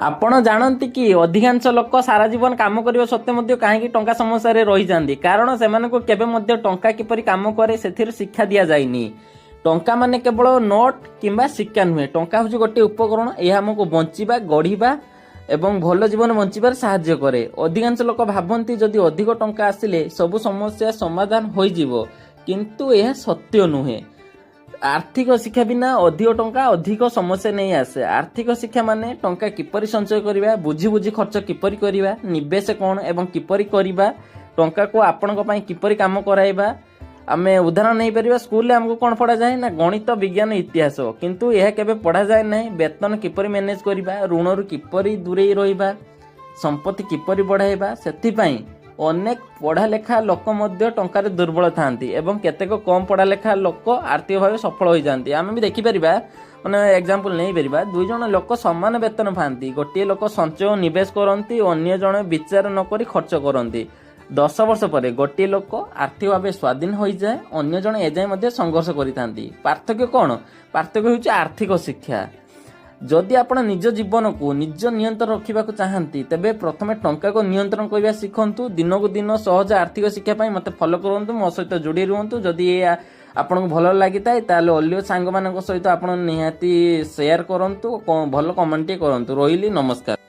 ଆପଣ ଜାଣନ୍ତି କି ଅଧିକାଂଶ ଲୋକ ସାରା ଜୀବନ କାମ କରିବା ସତ୍ତ୍ୱେ ମଧ୍ୟ କାହିଁକି ଟଙ୍କା ସମସ୍ୟାରେ ରହିଯାନ୍ତି? କାରଣ ସେମାନଙ୍କୁ କେବେ ମଧ୍ୟ ଟଙ୍କା କିପରି କାମ କରେ ସେଥିରେ ଶିକ୍ଷା ଦିଆଯାଇନି। ଟଙ୍କା ମାନେ କେବଳ ନୋଟ୍ କିମ୍ବା ସିକ୍କା ନୁହେଁ। ଟଙ୍କା ହେଉଛି ଗୋଟିଏ ଉପକରଣ। ଏହା ଆମକୁ ବଞ୍ଚିବା, ଗଢ଼ିବା ଏବଂ ଭଲ ଜୀବନ ବଞ୍ଚିବାରେ ସାହାଯ୍ୟ କରେ। ଅଧିକାଂଶ ଲୋକ ଭାବନ୍ତି ଯଦି ଅଧିକ ଟଙ୍କା ଆସିଲେ ସବୁ ସମସ୍ୟା ସମାଧାନ ହୋଇଯିବ, କିନ୍ତୁ ଏହା ସତ୍ୟ ନୁହେଁ। आर्थिक शिक्षा बिना अधिक टंका अधिक समस्या नहीं आसे। आर्थिक शिक्षा माने टंका किपरि संचय करिबा, बुझी बुझी खर्च किपरि करिबा, निवेश कोन एवं किपरि करिबा, टंका को आपणक पई किपरि काम कराइबा। आमे उदाहरण नहीं परिबा, स्कूल रे हमको कोन पढ़ा जाए ना गणित, विज्ञान, इतिहास, किंतु यह केबे पढ़ा जाए नहीं वेतन किपरि मैनेज करिबा, ऋण रु किपरि दूरे रहिबा, संपत्ति किपरि बढ़ाइबा। सेथि पई अनेक पढ़ा लेखा लोक मध्य टंकार दुर्बल थांती एवं केतेक कम पढ़ा लेखा लोक आर्थिक भाव सफल हो जाती। आम भी देखिपर मैंने एग्जांपल नहीं परिबा, दुई जन लोक समान वेतन पाती। गोटे लोक संचय निवेश करती, अन्य जन विचार नक खर्च करती। 10 वर्ष पर गोटे लोक आर्थिक भाव स्वाधीन हो जाए, अन्य जन एजाए संघर्ष करती। पार्थक्य कौन? पार्थक्य होउछि आर्थिक शिक्षा। जदि आपण निज जीवन को निज नियंत्रण रखा चाहती तेबे प्रथमे टंका को नियंत्रण करने शिखंतु। दिन को दिन सहज आर्थिक शिक्षा पाई मते फॉलो करंतु, मो सहित जोड़ी रुहंतु। जदि आपन भल लगी थाए ताले अन्य सांग मानक सहित आपण निहाती शेयर करंतु, भल कमेंट करंतु। रोहिली, नमस्कार।